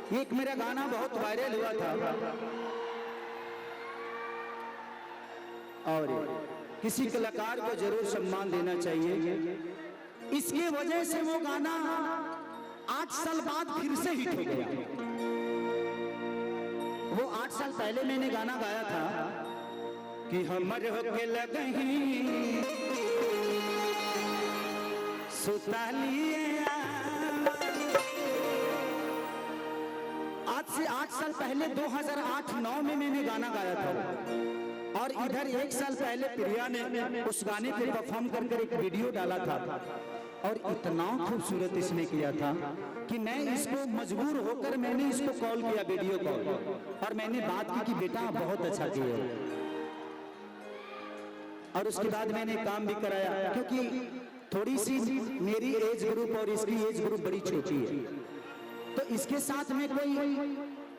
एक मेरा गाना बहुत वायरल हुआ था और किसी कलाकार को जरूर सम्मान देना चाहिए। इसके वजह से वो गाना 8 साल बाद फिर से हिट हो गया। वो 8 साल पहले मैंने गाना गाया था कि हमर होके लगही सुतालिए। आज से 8 साल पहले 2008-9 में मैंने गाना गाया था और इधर 1 साल पहले प्रिया ने उस गाने को परफॉर्म कर एक वीडियो डाला था और इतना खूबसूरत इसने किया था कि मैं इसको मजबूर होकर मैंने इसको कॉल किया, वीडियो कॉल, और मैंने बात की कि बेटा बहुत अच्छा किया। और उसके बाद मैंने काम भी कराया क्योंकि थोड़ी सी मेरी एज ग्रुप और इसकी एज ग्रुप बड़ी छोटी है, तो इसके साथ में कोई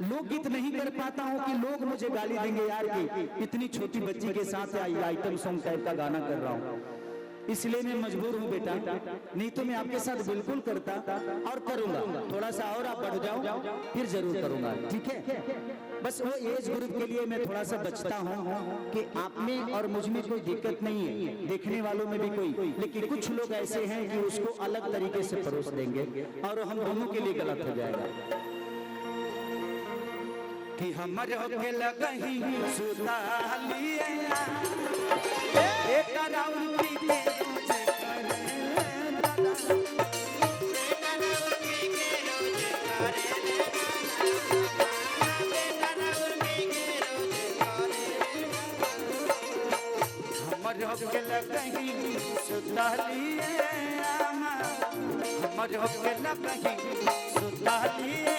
लोकगीत नहीं कर पाता हूँ कि लोग मुझे गाली देंगे यार कि इतनी छोटी बच्ची के साथ आइटम सॉन्ग टाइप का गाना कर रहा हूँ। इसलिए मैं मजबूर हूँ बेटा, नहीं तो मैं आपके साथ बिल्कुल करता और करूंगा। थोड़ा सा और आप बढ़ जाओ फिर जरूर करूंगा, ठीक है। बस वो एज ग्रुप के लिए मैं थोड़ा सा बचता हूँ कि आप में और मुझ में कोई दिक्कत नहीं है, देखने वालों में भी कोई, लेकिन कुछ लोग ऐसे हैं कि उसको अलग तरीके से परोस देंगे और हम दोनों के लिए गलत हो जाएगा। कि हमर होके लगही सुतालिए एक राउंड पी के रोज करे दादा, एक राउंड पी के रोज करे हमर होके लगही सुतालिए, हमर होके लगही सुतालिए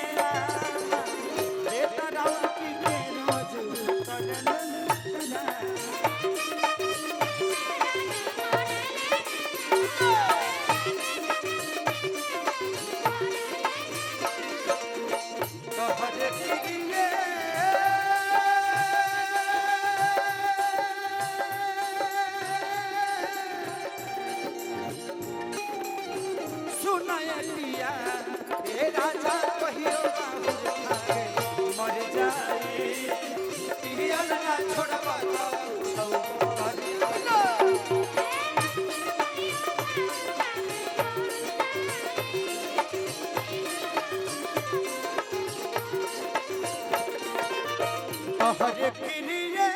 हरे किरिए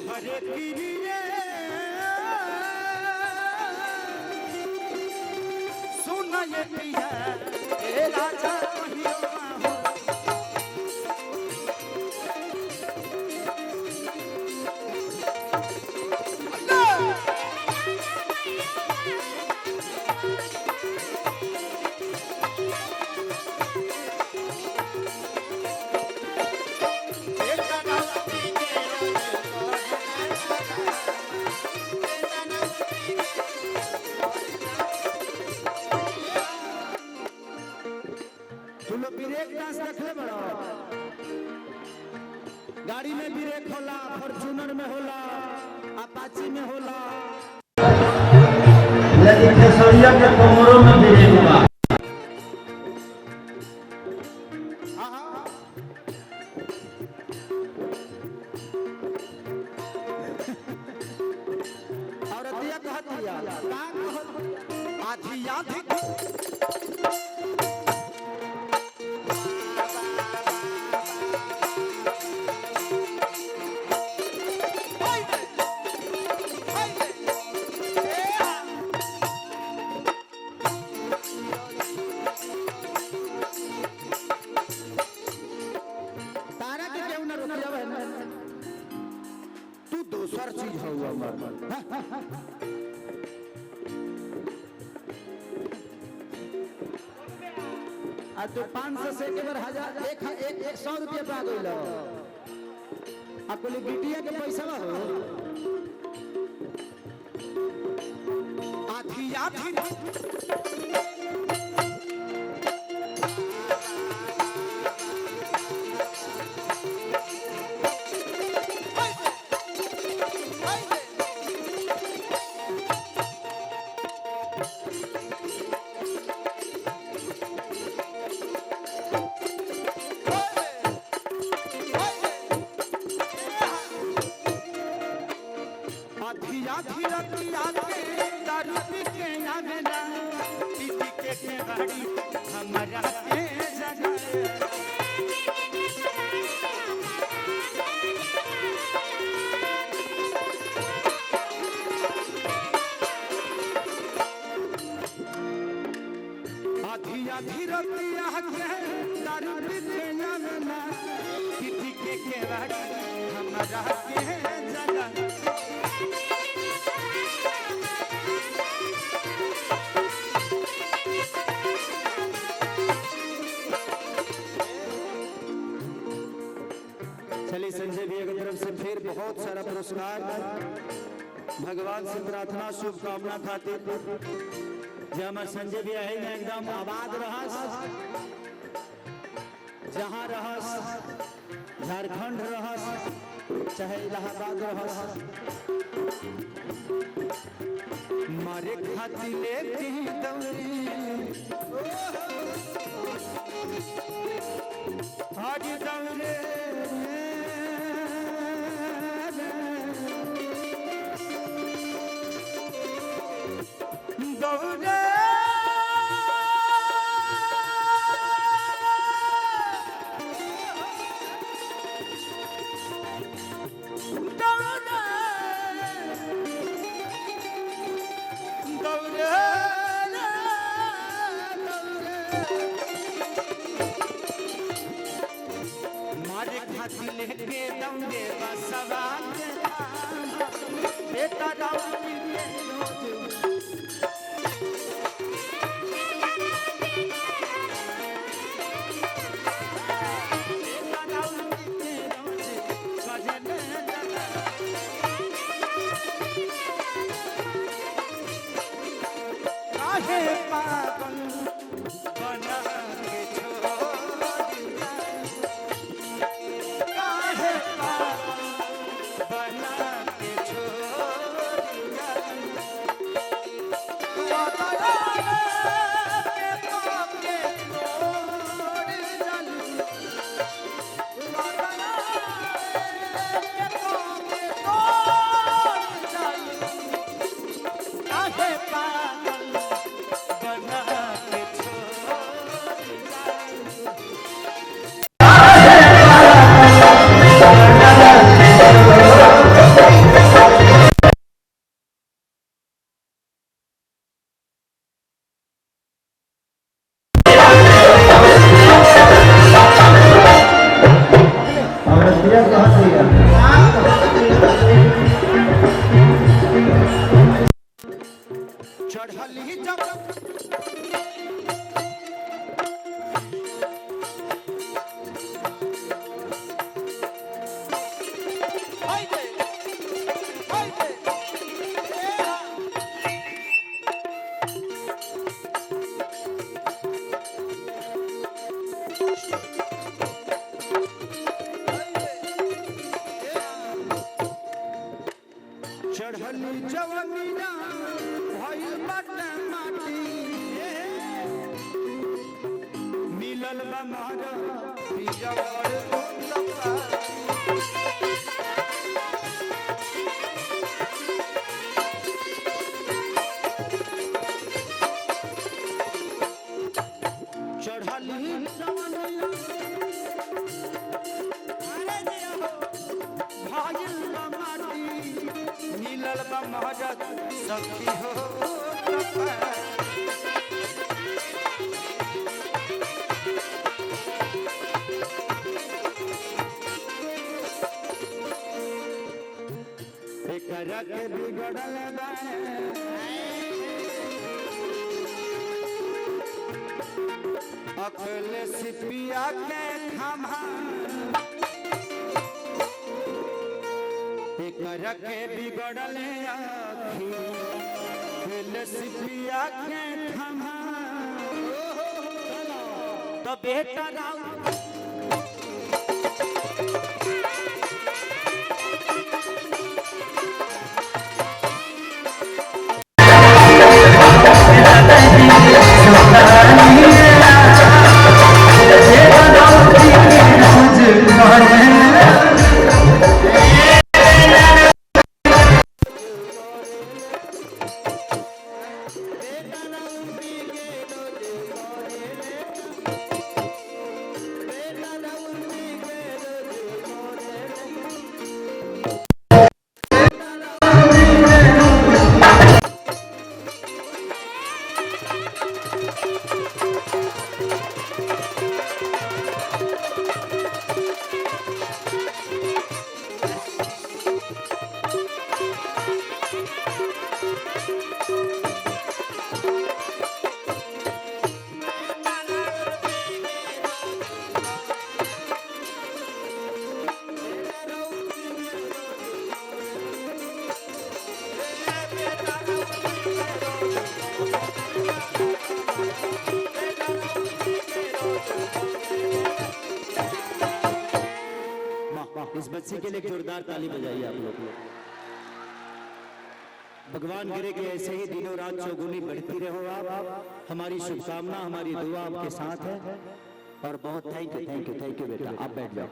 हरे किरिए सुना ये पिया ए राजा गाड़ी में ब्रेक होला, फॉर्च्यूनर में होला, अपाची में होला, लेकिन केसरिया के कमरों में ब्रेक हुआ। औरतिया कहतिया आधी आधी दूसर चीज हुआ आ तो 500 से के बार 1000 100 रुपया पा गइल आपको बिटिया के पैसा हो आधी आधी के बाड़ी हमारा के जगाए आधी आधी रतिया के दारू पीते आवेला किटी के बाड़ी हमारा के जगाए चलिए संजय भैया की तरफ से फिर बहुत सारा पुरस्कार भगवान से प्रार्थना शुभकामना खातिर जहाँ हमारे संजय भैया है एकदम आबाद रहस जहाँ रहस झारखंड रहस चाहे इलाहाबाद रहस मारे खातिर लेके दौड़े आज दौड़े दौड़े मारे खाती लेके दौड़े बसवा बेटा दौड़ी पागल बना के छोड़ काहे पागल बना के चढ़ली जब चढ़ली जवनिया भइल बाटे माटी मिलल बा मारा पियवर लपा चढ़ली जवनिया अरे दिया हो भइल बा माटी मिलल बा महजत सखी हो एकरा के बिगड़ल बा अकल सिपिया के खमा एकरा के बिगड़ल आखी सिपिया के खमा तो बेटा राव इस बच्चे के लिए एक जोरदार ताली बजाइए आप लोग। भगवान करे कि ऐसे ही दिनों रात चौगुनी बढ़ती रहो आप। हमारी शुभकामना, हमारी दुआ आपके साथ है। और बहुत थैंक यू बेटा। आप बैठ जाओ।